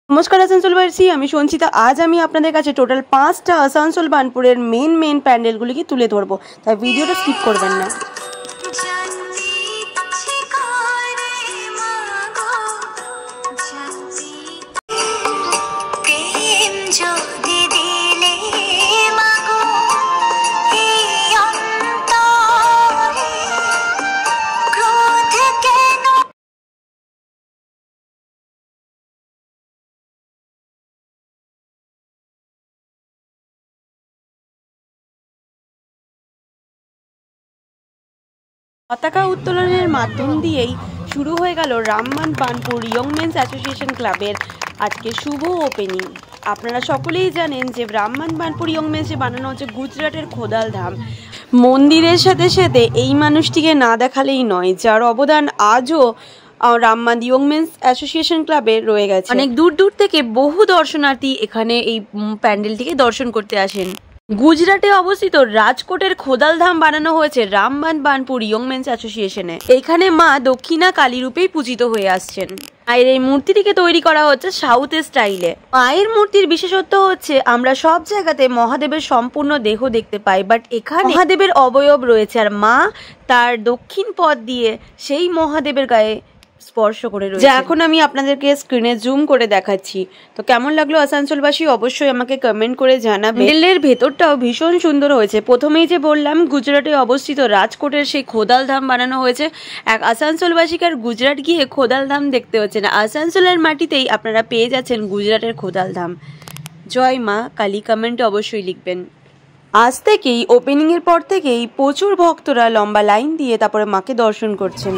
নমস্কার আসানসোলবাসী, আমি সঞ্চিতা। আজ আমি আপনাদের কাছে টোটাল 5টা আসানসোল বার্নপুরের মেন প্যান্ডেলগুলিকে তুলে ধরবো, তাই ভিডিওটা স্কিপ করবেন না। পতাকা উত্তোলনের মাধ্যম দিয়েই শুরু হয়ে গেল রামমান বার্নপুর ইয়ং মেন্স অ্যাসোসিয়েশন ক্লাবের আজকে শুভ ওপেনিং। আপনারা সকলেই জানেন যে রামমান বার্নপুর ইয়ং মেন্সে বানানো হচ্ছে গুজরাটের খোদাল ধাম। মন্দিরের সাথে সাথে এই মানুষটিকে না দেখালেই নয়, যার অবদান আজও রামমান ইয়ং মেন্স অ্যাসোসিয়েশন ক্লাবে রয়ে গেছে। অনেক দূর দূর থেকে বহু দর্শনার্থী এখানে এই প্যান্ডেলটিকে দর্শন করতে আসেন। গুজরাটে অবস্থিত রাজকোটের খোদাল ধাম বানানো হয়েছে রামমান বার্নপুর ইয়ং মেন্স অ্যাসোসিয়েশনে। এখানে মা দক্ষিণা কালী রূপেই পূজিত হয়ে আসছেন। মায়ের এই মূর্তিটিকে তৈরি করা হচ্ছে সাউথ স্টাইলে। মায়ের মূর্তির বিশেষত্ব হচ্ছে আমরা সব জায়গাতে মহাদেবের সম্পূর্ণ দেহ দেখতে পাই, বাট এখানে মহাদেবের অবয়ব রয়েছে আর মা তার দক্ষিণ পদ দিয়ে সেই মহাদেবের গায়ে স্পর্শ করে রয়েছে, যা এখন আমি আপনাদেরকে স্ক্রিনে জুম করে দেখাচ্ছি। তো কেমন লাগলো আসানসোলবাসী অবশ্যই আমাকে কমেন্ট করে জানাবেন। প্যান্ডেলের ভেতরটাও ভীষণ সুন্দর হয়েছে। প্রথমেই যে বললাম গুজরাটে অবস্থিত রাজকোটের সেই খোদাল ধাম বানানো হয়েছে। এক আসানসোলবাসীকে আর গুজরাট গিয়ে খোদাল ধাম দেখতে হচ্ছে না, আসানসোলের মাটিতেই আপনারা পেয়ে যাচ্ছেন গুজরাটের খোদাল ধাম। জয় মা কালী কমেন্টে অবশ্যই লিখবেন। আজ থেকেই ওপেনিং এর পর থেকেই প্রচুর ভক্তরা লম্বা লাইন দিয়ে তারপরে মাকে দর্শন করছেন।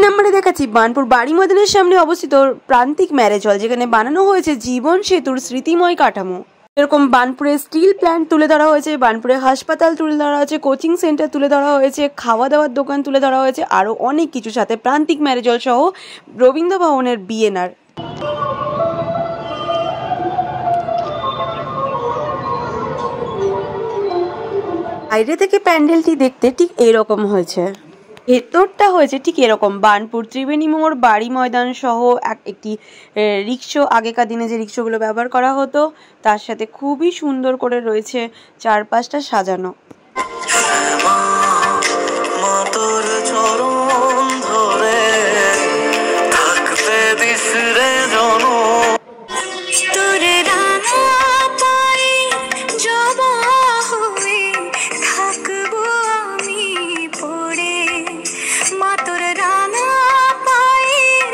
নম্বরে দেখাচ্ছি বার্নপুর বাড়ি ময়দানের সামনে অবস্থিত প্রান্তিক ম্যারেজ হল, যেখানে বানানো হয়েছে জীবন সেতুর স্মৃতিময় কাঠামো। এরকম বার্নপুরে স্টিল প্ল্যান্ট তুলে ধরা হয়েছে, বার্নপুরে হাসপাতাল তুলে ধরা হয়েছে, কোচিং সেন্টার তুলে ধরা হয়েছে, খাওয়া দাওয়ার দোকান তুলে ধরা হয়েছে, আরও অনেক কিছু, সাথে প্রান্তিক ম্যারেজ হল সহ রবীন্দ্র ভবনের বিএনআর। বাইরে থেকে প্যান্ডেলটি দেখতে ঠিক এরকম হয়েছে, ভেতরটা হয়েছে ঠিক এরকম। বার্নপুর ত্রিবেণী মোড় বাড়ি ময়দান সহ একটি রিক্সা, আগেকার দিনে যে রিক্সাগুলো ব্যবহার করা হতো তার সাথে খুবই সুন্দর করে রয়েছে চারপাশটা সাজানো।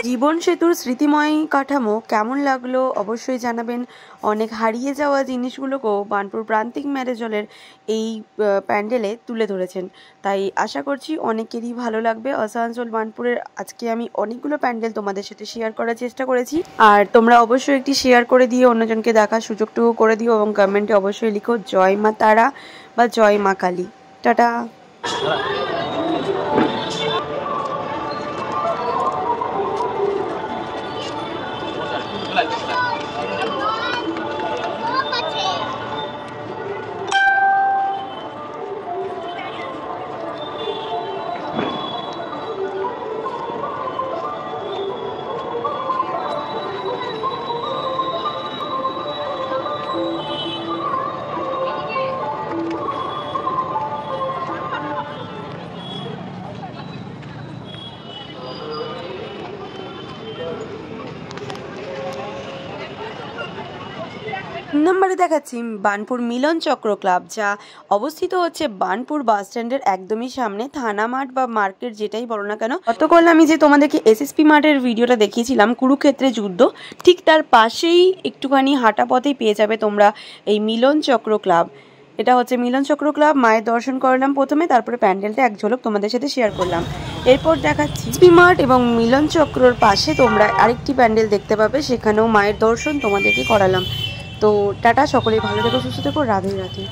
জীবন সেতুর স্মৃতিময় কাঠামো কেমন লাগলো অবশ্যই জানাবেন। অনেক হারিয়ে যাওয়া জিনিসগুলোকেও বার্নপুর প্রান্তিক ম্যারেজ হলের এই প্যান্ডেলে তুলে ধরেছেন, তাই আশা করছি অনেকেরই ভালো লাগবে। আসানসোল বার্নপুরের আজকে আমি অনেকগুলো প্যান্ডেল তোমাদের সাথে শেয়ার করার চেষ্টা করেছি, আর তোমরা অবশ্যই একটি শেয়ার করে দিও, অন্যজনকে দেখার সুযোগটুকু করে দিও এবং কমেন্টে অবশ্যই লিখো জয় মা তারা বা জয় মা কালী। টাটা। নম্বরে দেখাচ্ছি বার্নপুর মিলন চক্র ক্লাব, যা অবস্থিত হচ্ছে বার্নপুর বাস স্ট্যান্ডের একদমই সামনে, থানা মাঠ বা মার্কেট যেটাই বলো না কেন। গতকাল আমি যে তোমাদেরকে এসএসপি মাঠের ভিডিওটা দেখিয়েছিলাম কুরুক্ষেত্রে যুদ্ধ, ঠিক তার পাশেই একটুখানি হাঁটা পথেই পেয়ে যাবে তোমরা এই মিলন চক্র ক্লাব। এটা হচ্ছে মিলন চক্র ক্লাব। মায়ের দর্শন করলাম প্রথমে, তারপরে প্যান্ডেলটা এক ঝলক তোমাদের সাথে শেয়ার করলাম। এরপর দেখাচ্ছি এসপি মাঠ এবং মিলন চক্রর পাশে তোমরা আরেকটি প্যান্ডেল দেখতে পাবে, সেখানেও মায়ের দর্শন তোমাদেরকে করালাম। তো টাটা, সকলেই ভালো থেকো, সুস্থ থেকো, রাধে রাধে।